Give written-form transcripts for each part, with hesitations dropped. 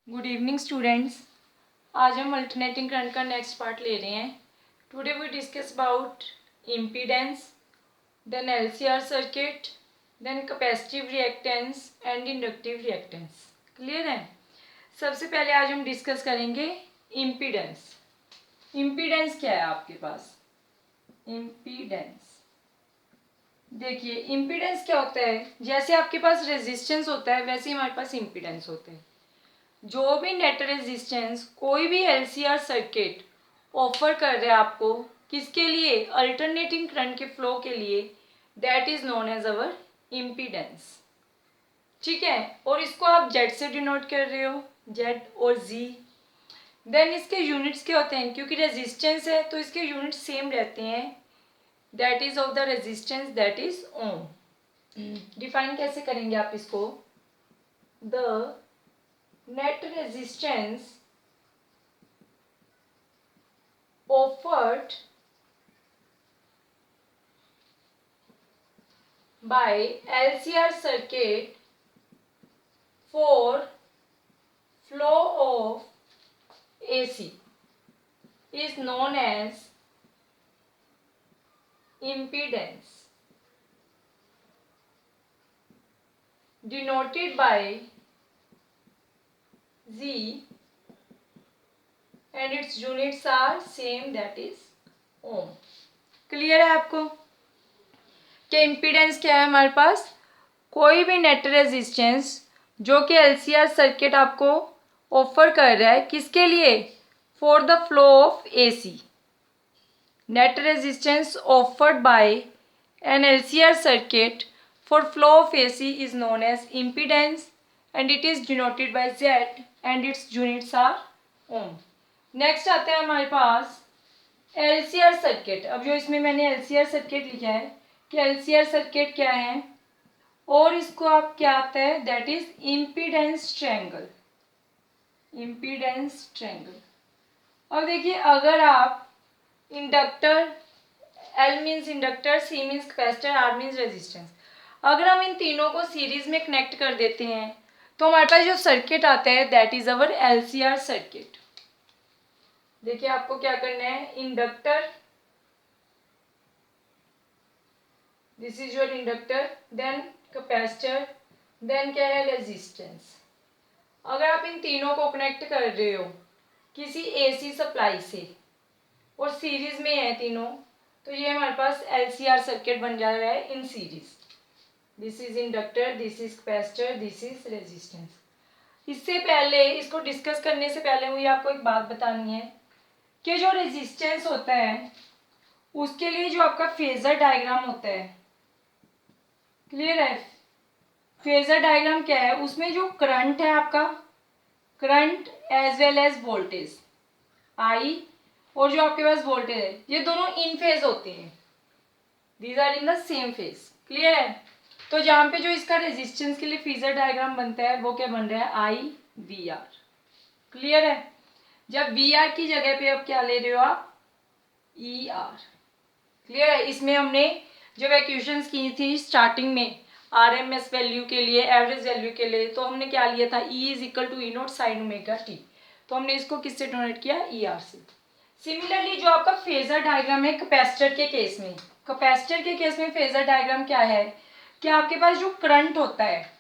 Good evening students. आज हम alternating current का नेक्स्ट पार्ट ले रहे हैं। Today we discuss about impedance, then LCR circuit, then capacitive reactance and inductive reactance. Clear है। सबसे पहले आज हम डिस्कस करेंगे इम्पीडेंस। इम्पीडेंस क्या है आपके पास? इम्पीडेंस, देखिए इम्पीडेंस क्या होता है, जैसे आपके पास रेजिस्टेंस होता है वैसे ही हमारे पास इम्पीडेंस होता है। जो भी नेट रेजिस्टेंस कोई भी एलसीआर सर्किट ऑफर कर रहा है आपको, किसके लिए? अल्टरनेटिंग करंट के फ्लो के लिए, that is known as our impedance. ठीक है, और इसको आप जेड से डिनोट कर रहे हो, जेड और जी। देन इसके यूनिट्स क्या होते हैं? क्योंकि रेजिस्टेंस है तो इसके यूनिट सेम रहते हैं, that is of the resistance that is ohm. Define कैसे करेंगे आप इसको? The net resistance offered by LCR circuit for flow of AC is known as impedance, denoted by Z and its units are same, that is ohm. Clear है आपको कि impedance क्या है? हमारे पास कोई भी नेट रेजिस्टेंस जो कि एलसीआर सर्किट आपको ऑफर कर रहा है, किसके लिए? For the flow of AC. Net resistance offered by an LCR circuit for flow of AC is known as impedance and it is denoted by Z and its units are ohm. Next आता है हमारे पास LCR circuit. अब जो इसमें मैंने LCR circuit लिखा है कि एलसीआर सर्किट क्या है, और इसको आप क्या आता है, that is impedance triangle. Impedance triangle. अब देखिए, अगर आप inductor, L means inductor, C means capacitor, R means resistance, अगर हम इन तीनों को सीरीज में कनेक्ट कर देते हैं तो हमारे पास जो सर्किट आता है that is our LCR circuit. देखिए आपको क्या करना है, inductor, this is your inductor, then capacitor, then क्या है, रेजिस्टेंस। अगर आप इन तीनों को कनेक्ट कर रहे हो किसी एसी सप्लाई से और सीरीज में है तीनों, तो ये हमारे पास एलसीआर सर्किट बन जा रहा है in series. This is inductor, this is capacitor, this is resistance. इससे पहले, इसको डिस्कस करने से पहले मुझे आपको एक बात बतानी है कि जो रेजिस्टेंस होता है उसके लिए जो आपका फेजर डायग्राम होता है, क्लियर है? फेजर डायग्राम क्या है? उसमें जो करंट है आपका, current as well as voltage I, और जो आपके पास वोल्टेज है, ये दोनों इन फेज होते हैं, these are in the same phase. Clear है? तो जहाँ पे जो इसका रेजिस्टेंस के लिए फेजर डायग्राम बनता है वो क्या बन रहा है, आई वी आर। क्लियर है? जब वी आर की जगह पे अब क्या ले रहे हो आप, ई आर। क्लियर है? इसमें हमने जब इक्वेशंस की थी स्टार्टिंग में आरएमएस वैल्यू के लिए, एवरेज वैल्यू के लिए, तो हमने क्या लिया था, E is equal to E naught sine omega T. तो हमने इसको किससे डिनोट किया, ई आर से। सिमिलरली जो आपका फेजर डायग्राम है कैपेसिटर के केस में, कैपेसिटर के केस में फेजर डायग्राम क्या है कि आपके पास जो करंट होता है,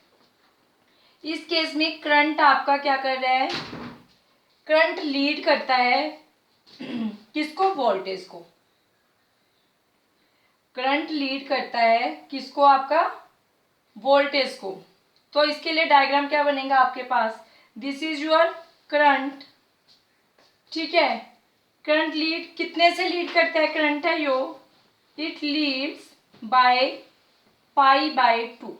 इस केस में करंट आपका क्या कर रहा है, करंट लीड करता है किसको, वोल्टेज को। करंट लीड करता है किसको, आपका वोल्टेज को। तो इसके लिए डायग्राम क्या बनेगा आपके पास, दिस इज योर करंट। ठीक है, करंट लीड कितने से लीड करता है, करंट है यो, it leads by pi by 2,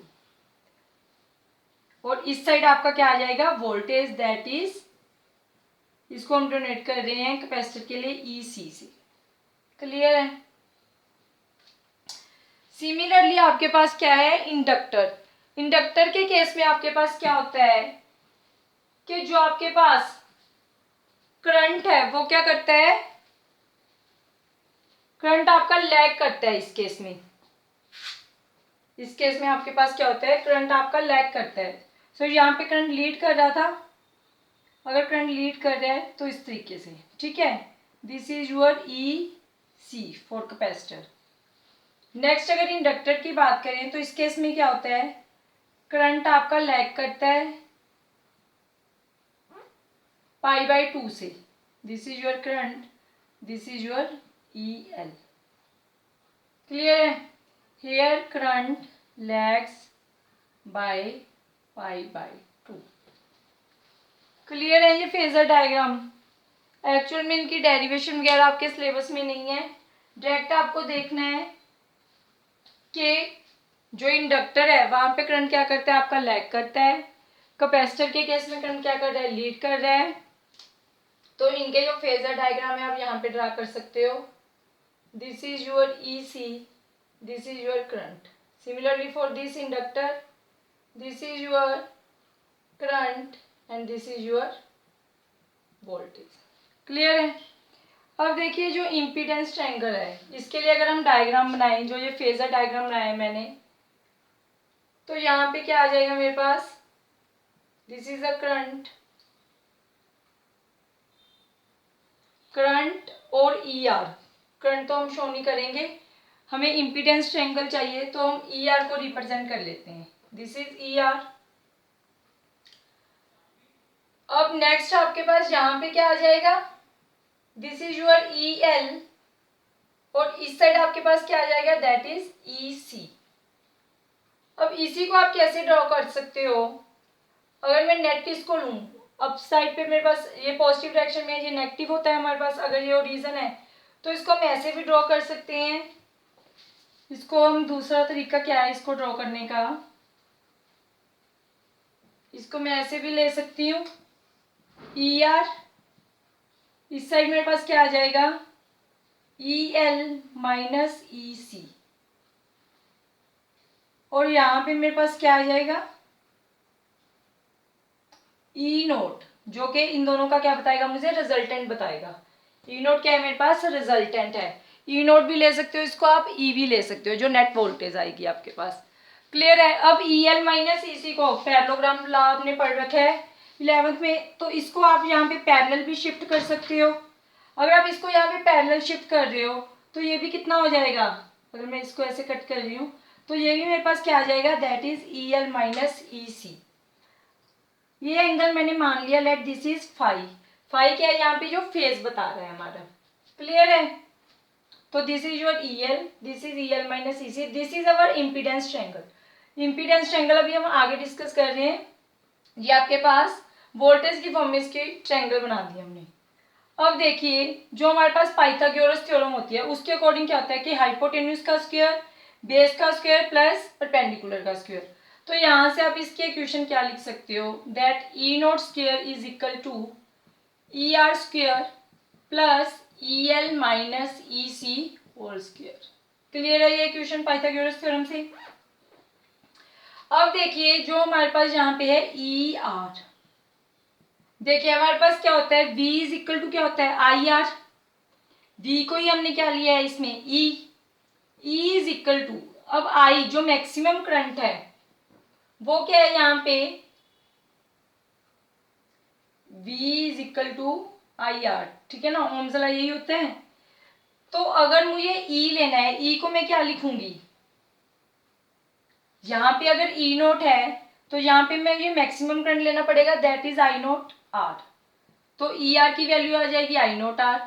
और इस साइड आपका क्या आ जाएगा, वोल्टेज, दैट इज, इसको हम डोनेट कर रहे हैं कैपेसिटर के लिए ई सी से। क्लियर है? सिमिलरली आपके पास क्या है, इंडक्टर। इंडक्टर के केस में आपके पास क्या होता है कि जो आपके पास करंट है वो क्या करता है, करंट आपका लैग करता है इस केस में। इस केस में आपके पास क्या होता है, करंट आपका लैग करता है। सो यहाँ पे करंट लीड कर रहा था, अगर करंट लीड कर रहा है तो इस तरीके से, ठीक है। This is your E C for capacitor. Next अगर इंडक्टर की बात करें तो इस केस में क्या होता है, करंट आपका लैग करता है π/2 से। This is your current, this is your E L. Clear है। Here current lags by π/2। Clear है। ये फेजर डायग्राम एक्चुअल में इनकी डेरिवेशन वगैरह आपके सिलेबस में नहीं है, डायरेक्ट आपको देखना है कि जो इंडक्टर है वहां पे करंट क्या करता है, आपका लैग करता है। कैपेसिटर के केस में करंट क्या कर रहा है, लीड कर रहा है। तो इनके जो फेजर डायग्राम है आप यहाँ पे ड्रा कर सकते हो। This is your E C, this is your current. Similarly for this inductor, this is your current and this is your voltage. Clear है। अब देखिए जो इम्पीडेंस ट्रायंगल है, इसके लिए अगर हम डायग्राम बनाएं, जो ये फेजर डायग्राम बनाया है मैंने, तो यहाँ पे क्या आ जाएगा मेरे पास, this is a current, current और ई आर। करंट तो हम शो नहीं करेंगे, हमें इम्पीडेंस ट्रायंगल चाहिए, तो हम ई आर को रिप्रेजेंट कर लेते हैं। This is E are. अब नेक्स्ट आपके पास यहाँ पे क्या आ जाएगा, this is your E L, और इस साइड आपके पास क्या आ जाएगा, दैट इज ई सी। अब इसी को आप कैसे ड्रॉ कर सकते हो, अगर मैं नेट इसको लूँ, अप साइड पे मेरे पास ये पॉजिटिव डायरेक्शन में, ये नेगेटिव होता है हमारे पास, अगर ये ओरिजिन है तो इसको हम ऐसे भी ड्रॉ कर सकते हैं। इसको हम दूसरा तरीका क्या है इसको ड्रॉ करने का, इसको मैं ऐसे भी ले सकती हूँ, ई आर, इस साइड मेरे पास क्या आ जाएगा, ई एल माइनस ई सी, और यहाँ पे मेरे पास क्या आ जाएगा, ई नोट, जो कि इन दोनों का क्या बताएगा, मुझे रिजल्टेंट बताएगा। ई नोट क्या है मेरे पास, रिजल्टेंट है। ई नोट भी ले सकते हो इसको आप, ई भी ले सकते हो, जो नेट वोल्टेज आएगी आपके पास। क्लियर है। अब ई एल माइनस ई सी को पैरेललोग्राम लॉ आपने पढ़ रखा है 11th में, तो इसको आप यहाँ पे पैरेलल भी शिफ्ट कर सकते हो। अगर आप इसको यहाँ पे पैरेलल शिफ्ट कर रहे हो तो ये भी कितना हो जाएगा, अगर मैं इसको ऐसे कट कर रही हूँ तो ये भी मेरे पास क्या आ जाएगा, that is E L minus E C. ये एंगल मैंने मान लिया, let this is phi. Phi क्या है, यहाँ पे जो फेज बता रहा है हमारा। क्लियर है। तो this is your E L, this is E L minus E C, this is our impedance triangle. Impedance triangle अभी हम आगे डिस्कस कर रहे हैं। ये आपके पास वोल्टेज की फॉर्म में इसकी ट्रायंगल बना दी हमने। अब देखिए जो हमारे पास पाइथागोरस थ्योरम होती है उसके अकॉर्डिंग क्या होता है कि हाइपोटेन्यूज का स्क्वायर, बेस का स्क्वायर प्लस परपेंडिकुलर का स्क्वायर। तो यहाँ से आप इसके इक्वेशन क्या लिख सकते हो, that E naught square is equal to E R square plus E L minus E C whole square. Clear है ये इक्वेशन पाइथागोरस थ्योरम से। अब देखिए जो हमारे पास यहाँ पे है ई आर, देखिए हमारे पास क्या होता है, V इज इक्वल टू क्या होता है, आई आर। V को ही हमने क्या लिया है इसमें, E इज इक्वल टू, अब I जो मैक्सिमम करंट है वो क्या है यहाँ पे, V is equal to I R, ठीक है ना, ओम्स लॉ यही होता है। तो अगर मुझे E लेना है, E को मैं क्या लिखूंगी, यहाँ पे अगर E नोट है तो यहाँ पे मैं ये मैक्सिमम करंट लेना पड़ेगा, that is I naught R. तो ई आर की वैल्यू आ जाएगी आई नोट आर।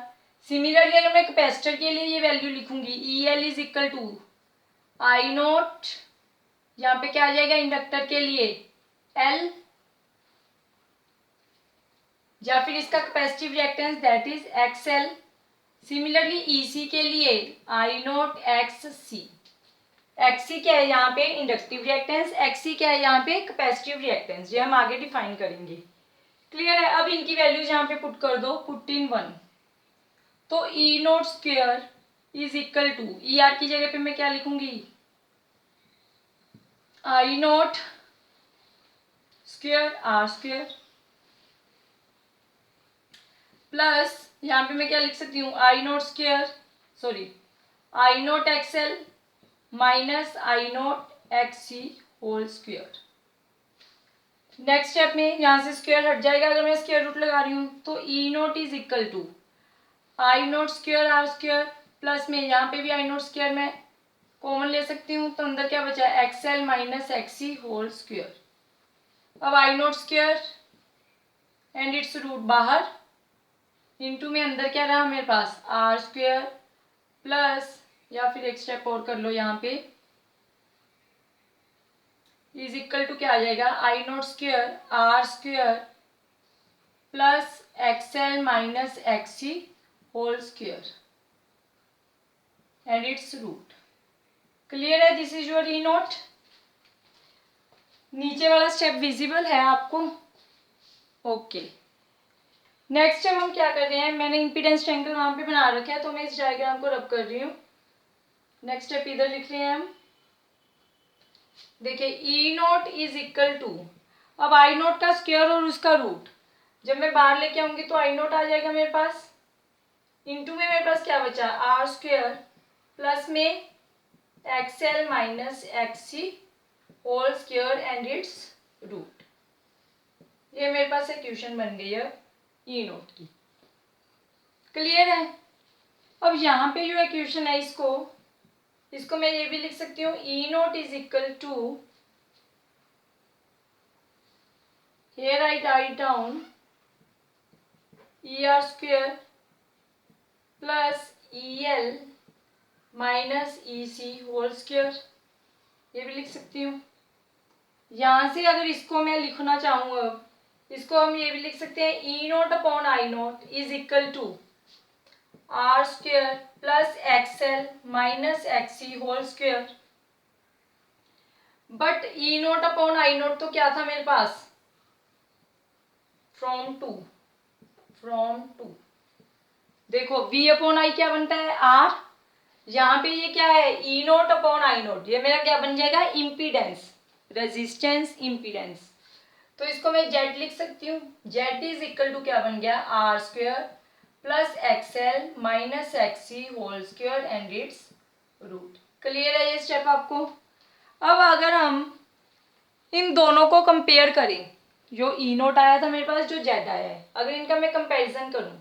सिमिलरली अगर मैं कैपेसिटर के लिए ये वैल्यू लिखूंगी, E L is equal to I naught, यहाँ पे क्या आ जाएगा इंडक्टर के लिए एल, या फिर इसका capacitive reactance that is X L. Similarly E C के लिए I nought X C. X C क्या है यहाँ पे इंडक्टिव रिएक्टेंस, एक्स सी क्या है यहाँ पे कैपेसिटिव रिएक्टेंस, ये हम आगे डिफाइन करेंगे। क्लियर है। अब इनकी वैल्यूज यहाँ पे पुट कर दो, पुट इन 1। तो E nought square is equal to, E R की जगह पे मैं क्या लिखूंगी, I nought square R square plus यहाँ पे मैं क्या लिख सकती हूँ, I nought square, sorry I nought X L minus I nought X C whole square. Next step में यहाँ से स्क्वायर हट जाएगा, अगर मैं स्क्वायर रूट लगा रही हूँ तो E nought is equal to I nought square R square, plus में यहाँ पे भी आई नोट स्क्वायर मैं कॉमन ले सकती हूँ, तो अंदर क्या बचा है XL minus XC whole square. अब I nought square and it's root बाहर, इनटू में अंदर क्या रहा मेरे पास आर स्क्वायर प्लस, या फिर एक स्टेप और कर लो यहाँ पे, इज इक्वल टू क्या आ जाएगा I nought square R square plus XL minus XC whole square and it's root. Clear है? This is your E nought. नीचे वाला स्टेप विजिबल है आपको? ओके। नेक्स्ट स्टेप हम क्या कर रहे हैं, मैंने इम्पीडेंस ट्रायंगल वहां पे बना रखा है तो मैं इस डायग्राम को रब कर रही हूँ। नेक्स्ट स्टेप इधर लिख रहे हैं हम। देखिए ई नोट इज इक्वल टू, अब आई नोट का स्क्वायर और उसका रूट जब मैं बाहर लेके आऊंगी तो आई नोट आ जाएगा मेरे पास, इनटू में मेरे पास क्या बचा आर स्क्वायर प्लस में XL minus XC whole square and it's root. ये मेरे पास इक्वेशन बन गई है ई नोट की। क्लियर है? अब यहाँ पे जो इक्वेशन है इसको मैं ये भी लिख सकती हूँ E nought is equal to, here I write down ER square plus EL minus EC whole square, ये भी लिख सकती हूँ। यहाँ से अगर इसको मैं लिखना चाहूँ अब, इसको हम ये भी लिख सकते हैं E naught upon I naught is equal to R square plus XL minus XC whole square. But E naught upon I naught तो क्या था मेरे पास फ्रॉम टू। देखो v अपॉन आई क्या बनता है आर, यहाँ पे ये क्या है E naught upon I naught, ये मेरा क्या बन जाएगा इम्पीडेंस, रेजिस्टेंस इम्पीडेंस। तो इसको मैं जेड लिख सकती हूँ, जेड इज इक्वल टू क्या बन गया R square plus XL minus XC whole square and it's root. Clear है ये स्टेप आपको? अब अगर हम इन दोनों को कंपेयर करें, जो ई नोट आया था मेरे पास, जो जेड आया है, अगर इनका मैं कंपैरिजन करूं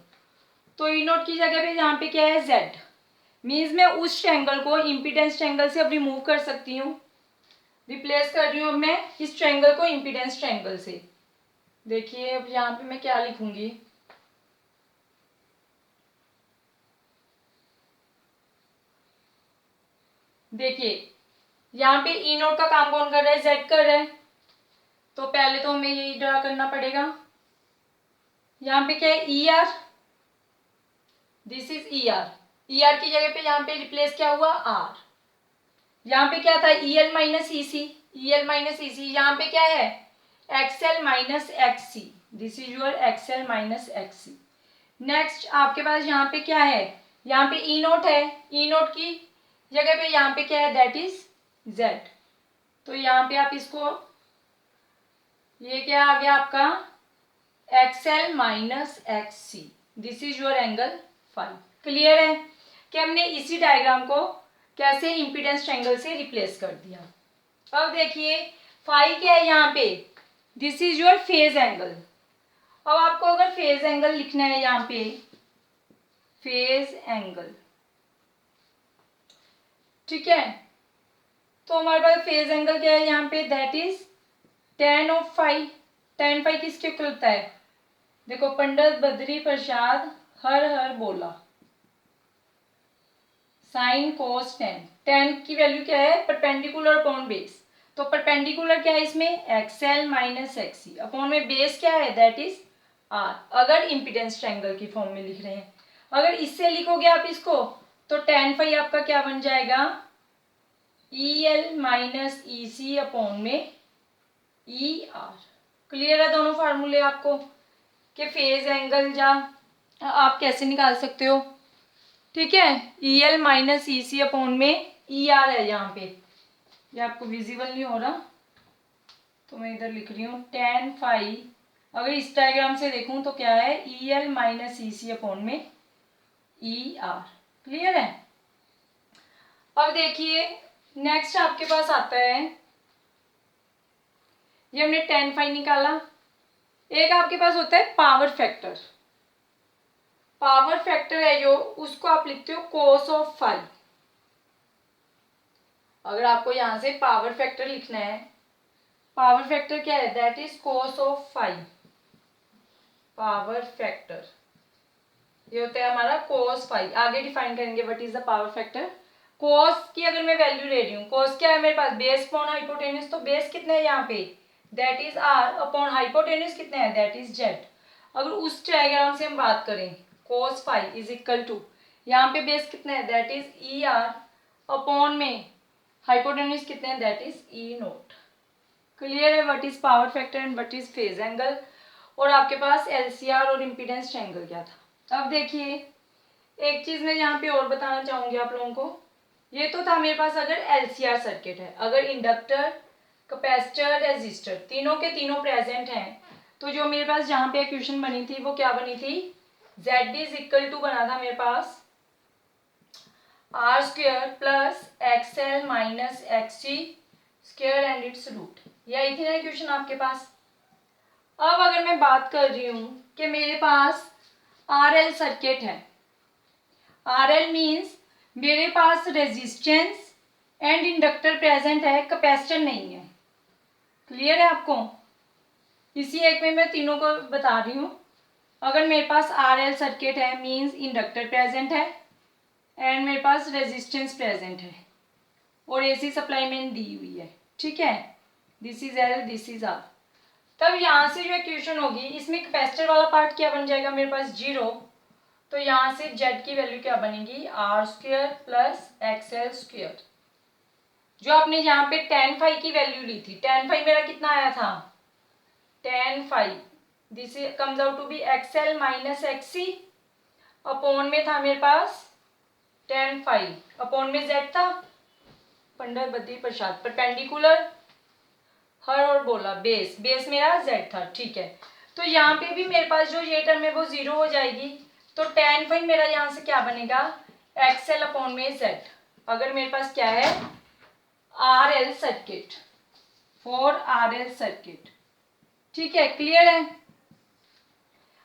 तो ई नोट की जगह पे यहाँ पे क्या है जेड, मीन्स मैं उस ट्रायंगल को इम्पीडेंस ट्रायंगल से अब रिमूव कर सकती हूँ, रिप्लेस कर रही हूँ अब मैं इस ट्रायंगल को इम्पीडेंस ट्रायंगल से। देखिए अब यहाँ पे मैं क्या लिखूंगी, देखिए यहाँ पे ई नोट का काम कौन कर रहा है जेड कर रहा है, तो पहले तो हमें यही ड्रा करना पड़ेगा। यहाँ पे क्या है E R, this is E are, E R की जगह पे यहाँ पे रिप्लेस क्या हुआ आर। यहाँ पे क्या था E L minus E C, E L minus E C, यहाँ पे क्या है XL minus X C, this is your XL minus X C. Next आपके पास यहाँ पे क्या है, यहाँ पे ई नोट है, ई नोट की जगह पे यहाँ पे क्या है दैट इज जेड। तो यहाँ पे आप इसको, ये क्या आ गया आपका XL minus X C, this is your angle phi. Clear है कि हमने इसी डायग्राम को कैसे इम्पीडेंस ट्रायंगल से रिप्लेस कर दिया। अब देखिए फाई क्या है यहाँ पे, this is your phase angle. अब आपको अगर फेज एंगल लिखना है यहाँ पे, फेज एंगल, ठीक है, तो हमारे पास फेज एंगल क्या है यहाँ पे that is tan of phi. tan phi किसके इक्वल होता है, देखो पंडित बद्री प्रसाद हर हर बोला साइन कोस टेन, टेन की वैल्यू क्या है परपेंडिकुलर अपॉन बेस, तो परपेंडिकुलर क्या है इसमें एक्सएल माइनस एक्सी, अपॉन में बेस क्या है दैट इज आर, अगर इम्पीडेंस ट्रायंगल की फॉर्म में लिख रहे हैं। अगर इससे लिखोगे आप इसको तो tan फाई आपका क्या बन जाएगा ई एल माइनस ई सी अपॉन में ई आर। क्लियर है दोनों फार्मूले आपको कि फेज एंगल जा आप कैसे निकाल सकते हो, ठीक है। ई एल माइनस ई सी अपॉन में ई आर है यहाँ पे, ये आपको विजिबल नहीं हो रहा तो मैं इधर लिख रही हूँ tan फाई, अगर इस डायग्राम से देखूं तो क्या है ई एल माइनस ई सी अपॉन में ई आर। क्लियर है? अब देखिए नेक्स्ट आपके पास आता है ये हमने tan phi निकाला। एक आपके पास होता है पावर फैक्टर। पावर फैक्टर है जो, उसको आप लिखते हो cos ऑफ phi। अगर आपको यहां से पावर फैक्टर लिखना है, पावर फैक्टर क्या है, that is cos of phi। Power factor ये होता है हमारा cos phi। आगे डिफाइन करेंगे what is the power factor. cos की अगर मैं वैल्यू ले रही हूँ, cos क्या है मेरे पास, बेस अपॉन हाइपोटेन्यूज, तो बेस कितना है यहाँ पे, that is r, upon hypotenuse कितना है, दैट इज z। अगर उस डायग्राम से हम बात करें, cos phi is equal to, यहाँ पे बेस कितना है, that is E R, upon में हाइपोटेन्यूज कितने हैं, that is E naught. Clear है what is power factor and what is phase angle. और आपके पास एलसीआर और इम्पीडेंस ट्रायंगल क्या था। अब देखिए एक चीज मैं यहाँ पे और बताना चाहूंगी आप लोगों को। ये तो था मेरे पास अगर एलसीआर सर्किट है, अगर इंडक्टर, कैपेसिटर, रेजिस्टर तीनों के तीनों प्रेजेंट हैं, तो जो मेरे पास जहाँ पे इक्वेशन बनी थी वो क्या बनी थी, जेड इज इक्वल टू बना था मेरे पास R square plus XL minus XC square and it's root. ये आई थी ना इक्वेशन आपके पास। अब अगर मैं बात कर रही हूँ कि मेरे पास आरएल सर्किट है, आरएल मीन्स मेरे पास रेजिस्टेंस एंड इंडक्टर प्रेजेंट है, कैपेसिटर नहीं है। क्लियर है आपको। इसी एक में मैं तीनों को बता रही हूँ। अगर मेरे पास आरएल सर्किट है मीन्स इंडक्टर प्रेजेंट है एंड मेरे पास रेजिस्टेंस प्रेजेंट है और एसी सप्लाई मैंने दी हुई है, ठीक है, this is L, this is R. तब यहाँ से जो इक्वेशन होगी, इसमें कैपेसिटर वाला पार्ट क्या बन जाएगा मेरे पास, जीरो। तो यहाँ से जेड की वैल्यू क्या बनेगी, R square plus XL square. जो आपने यहाँ पे tan फाई की वैल्यू ली थी, tan फाई मेरा कितना आया था, tan phi this comes out to be XL minus XC, upon में था मेरे पास tan फाई, अपॉन में z था, पंडर बद्री प्रसाद, परपेंडिकुलर हर और बोला बेस, बेस मेरा z था, ठीक है। तो यहाँ पे भी मेरे पास जो ये टर्म है वो जीरो हो जाएगी। तो tan फाई मेरा यहाँ से क्या बनेगा, एक्सएल अपॉन में z। अगर मेरे पास क्या है, R L circuit, for R L circuit, ठीक है, क्लियर है।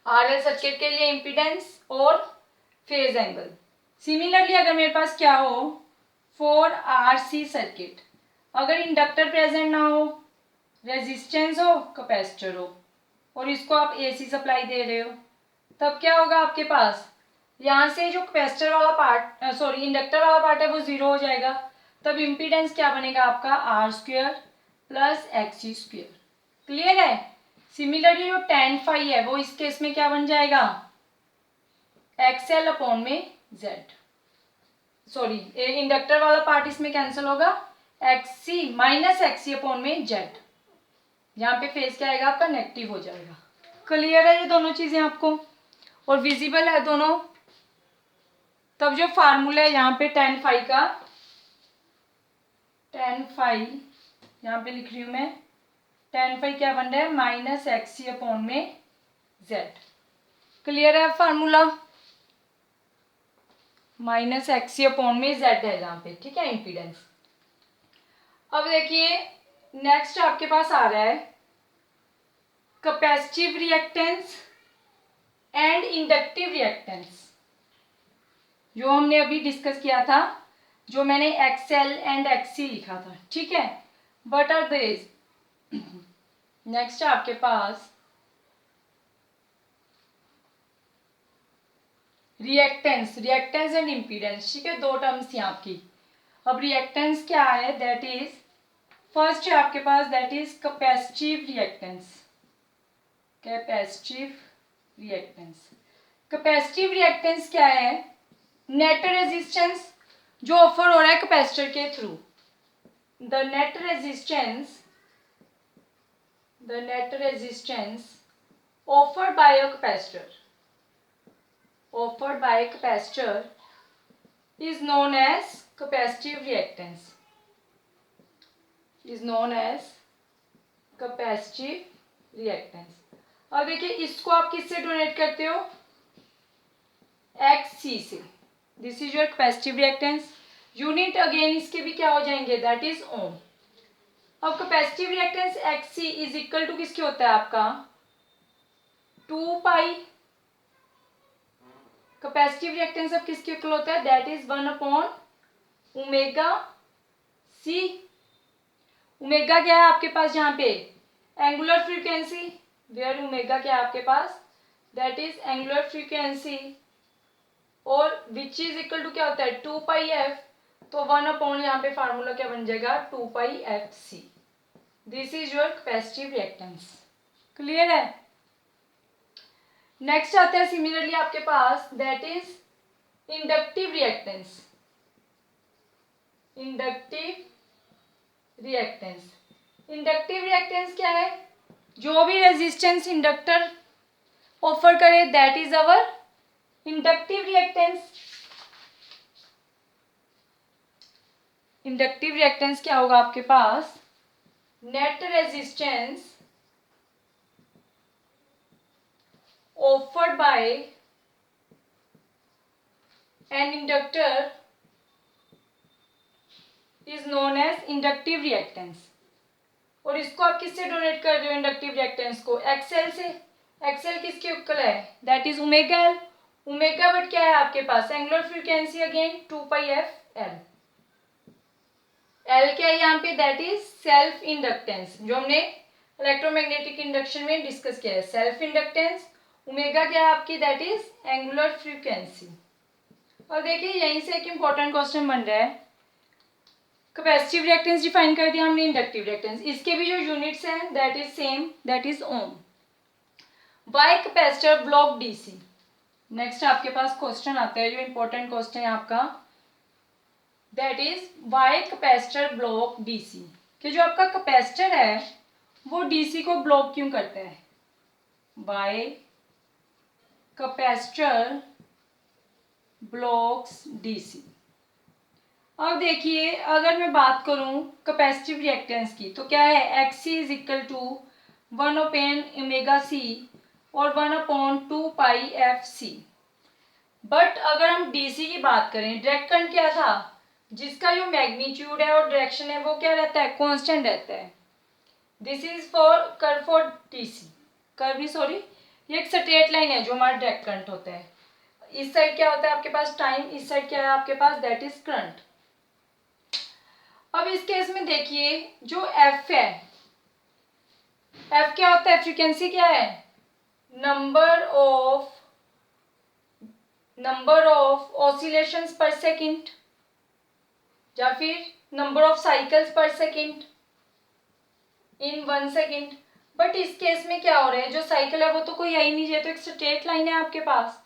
आर एल सर्किट के लिए इम्पीडेंस और फेज एंगल। सिमिलरली अगर मेरे पास क्या हो, फॉर आर सी सर्किट, अगर इंडक्टर प्रेजेंट ना हो, रेजिस्टेंस हो, कैपेसिटर हो और इसको आप एसी सप्लाई दे रहे हो, तब क्या होगा आपके पास, यहाँ से जो कैपेसिटर वाला पार्ट, सॉरी इंडक्टर वाला पार्ट है वो जीरो हो जाएगा। तब इम्पीडेंस क्या बनेगा आपका, R square plus XC square. Clear है। सिमिलरली जो tan फाई है वो इस केस में क्या बन जाएगा, एक्सएल अपॉन में जेड, सॉरी इंडक्टर वाला पार्ट इसमें कैंसिल होगा, एक्सी माइनस एक्सी अपॉन में जेड। यहाँ पे फेज क्या आएगा आपका, नेगेटिव हो जाएगा। क्लियर है ये दोनों चीजें आपको, और विजिबल है दोनों। तब जो फार्मूला है यहाँ पे tan फाई का, tan फाई यहाँ पे लिख रही हूँ मैं, tan फाई क्या बन रहा है, माइनस एक्सी अपॉन में जेड। क्लियर है फार्मूला, माइनस एक्सी अपॉन में जेड है जहाँ पे, ठीक है, इम्पीडेंस। अब देखिए नेक्स्ट आपके पास आ रहा है capacitive reactance and inductive reactance, जो हमने अभी डिस्कस किया था, जो मैंने एक्सएल एंड एक्ससी लिखा था, ठीक है। बट आर दिस, नेक्स्ट आपके पास रिएक्टेंस, रिएक्टेंस एंड इम्पीडेंस, ठीक है, दो टर्म्स थी आपकी। अब रिएक्टेंस क्या है, दैट इज फर्स्ट है आपके पास, that is capacitive reactance, capacitive reactance. Capacitive reactance क्या है, नेट रेजिस्टेंस जो ऑफर हो रहा है कैपेसिटर के through, the net resistance offered by a capacitor, offered by a capacitor is known as capacitive reactance, is known as capacitive reactance। अब देखिए इसको आप किससे डोनेट करते हो, XC से, this is your capacitive reactance. Unit again इसके भी क्या हो जाएंगे, दैट इज ओम। अब capacitive reactance XC is equal to किसके होता है आपका 2 पाई। कैपेसिटिव रिएक्टेंस अब किसके इक्वल होता है that is 1 omega C. Omega क्या है आपके पास यहाँ पे एंगुलर फ्रीक्वेंसी, वेयर ओमेगा क्या है आपके पास दैट इज एंगुलर फ्रीक्वेंसी, और विच इज इक्वल टू क्या होता है 2 पाई एफ। तो 1 यहाँ पे फार्मूला क्या बन जाएगा 2 pi F C. This is your capacitive reactance. Clear है। नेक्स्ट आता है सिमिलरली आपके पास that is inductive reactance. Inductive reactance क्या है जो भी रेजिस्टेंस इंडक्टर ऑफर करे that is our inductive reactance. Inductive reactance क्या होगा आपके पास net resistance offered by an inductor is known as inductive reactance. और इसको आप किससे डोनेट कर रहे हो इंडक्टिव रिएक्टेंस को एक्सएल से। एक्सएल किसके इक्वल है that is omega L. Omega but क्या है आपके पास angular frequency again 2 pi F L. L क्या है यहाँ पे दैट इज सेल्फ इंडक्टेंस जो हमने इलेक्ट्रोमैग्नेटिक इंडक्शन में डिस्कस किया है सेल्फ इंडक्टेंस। ओमेगा क्या है आपकी दैट इज एंगुलर फ्रीक्वेंसी। और देखिए यहीं से एक इंपॉर्टेंट क्वेश्चन बन रहा है कैपेसिटिव रिएक्टेंस डिफाइन कर दिया हमने इंडक्टिव रिएक्टेंस, इसके भी जो यूनिट्स हैं that is same that is ohm. Why capacitor block DC. Next आपके पास क्वेश्चन आता है जो इंपॉर्टेंट क्वेश्चन है आपका that is why capacitor block DC, कि जो आपका कैपेसिटर है वो डीसी को ब्लॉक क्यों करता है। Why capacitor blocks DC. अब देखिए अगर मैं बात करूं कैपेसिटिव रिएक्टेंस की तो क्या है X C is equal to 1/ओमेगा सी और 1/2 पाई एफ सी। बट अगर हम डीसी की बात करें डायरेक्ट करंट क्या था जिसका जो मैग्नीट्यूड है और डायरेक्शन है वो क्या रहता है कांस्टेंट रहता है। This is for curve for DC curve भी सॉरी ये एक स्ट्रेट लाइन है जो हमारा डायरेक्ट करंट होता है। इस साइड क्या होता है आपके पास टाइम, इस साइड क्या है आपके पास दैट इज करंट। अब इस केस में देखिए जो एफ है एफ क्या होता है फ्रीक्वेंसी क्या है नंबर ऑफ ऑसिलेशंस पर सेकंड या फिर नंबर ऑफ साइकिल्स पर सेकंड इन 1 सेकंड। बट इस केस में क्या हो रहा है जो साइकिल है वो तो कोई है ही नहीं है तो एक स्ट्रेट लाइन है आपके पास।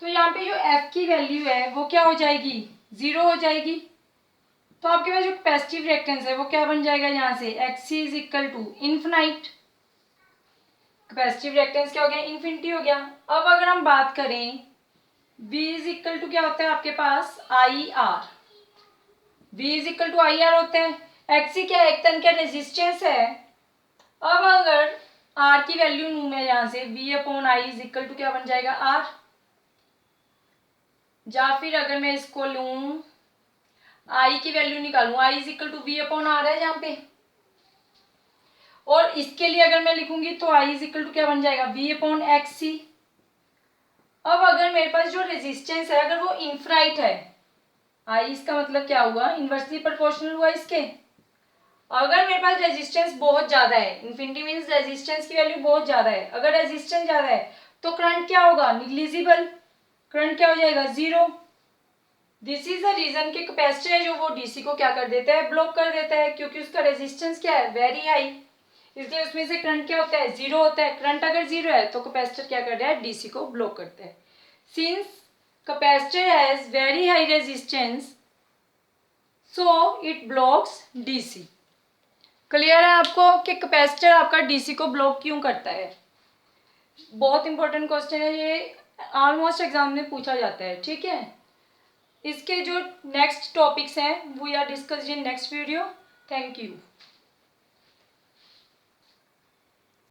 तो यहाँ पे जो एफ की वैल्यू है वो क्या हो जाएगी 0 हो जाएगी। तो आपके पास जो कैपेसिटिव रिएक्टेंस है वो क्या बन जाएगा यहाँ से X C is equal to infinite. Capacitive reactance क्या हो गया इन्फिनिटी हो गया। अब अगर हम बात करें V इज इक्वल टू क्या होता है आपके पास I R. V is equal to I R होता है। एक्स सी क्या एक तरह का रेजिस्टेंस है। अब अगर R की वैल्यू लूँ मैं यहाँ से V/I इज इक्वल टू क्या बन जाएगा R। या फिर अगर मैं इसको लूँ I की वैल्यू निकालूं I is equal to V/R है यहाँ पे। और इसके लिए अगर मैं लिखूंगी तो I इज इक्वल टू क्या बन जाएगा V/XC। अब अगर मेरे पास जो रेजिस्टेंस है अगर वो इनफाइनाइट है I इसका मतलब क्या हुआ इनवर्सली प्रोपोर्शनल हुआ इसके। अगर मेरे पास रेजिस्टेंस बहुत ज्यादा है इन्फिनिटी मीन्स रेजिस्टेंस की वैल्यू बहुत ज्यादा है। अगर रेजिस्टेंस ज्यादा है तो करंट क्या होगा निग्लिजिबल, करंट क्या हो जाएगा 0। दिस इज द रीजन कि कैपेसिटर है जो वो डीसी को क्या कर देता है ब्लॉक कर देता है क्योंकि उसका रेजिस्टेंस क्या है वेरी हाई, इसलिए उसमें से करंट क्या होता है 0 होता है। करंट अगर 0 है तो कैपेसिटर क्या कर रहा है डीसी को ब्लॉक करता है। Since capacitor has very high resistance so it blocks DC. Clear है आपको कि कैपेसिटर आपका डीसी को ब्लॉक क्यों करता है। बहुत इंपॉर्टेंट क्वेश्चन है ये ऑलमोस्ट एग्जाम में पूछा जाता है ठीक है। इसके जो नेक्स्ट टॉपिक्स हैं we are discussed in next video. Thank you.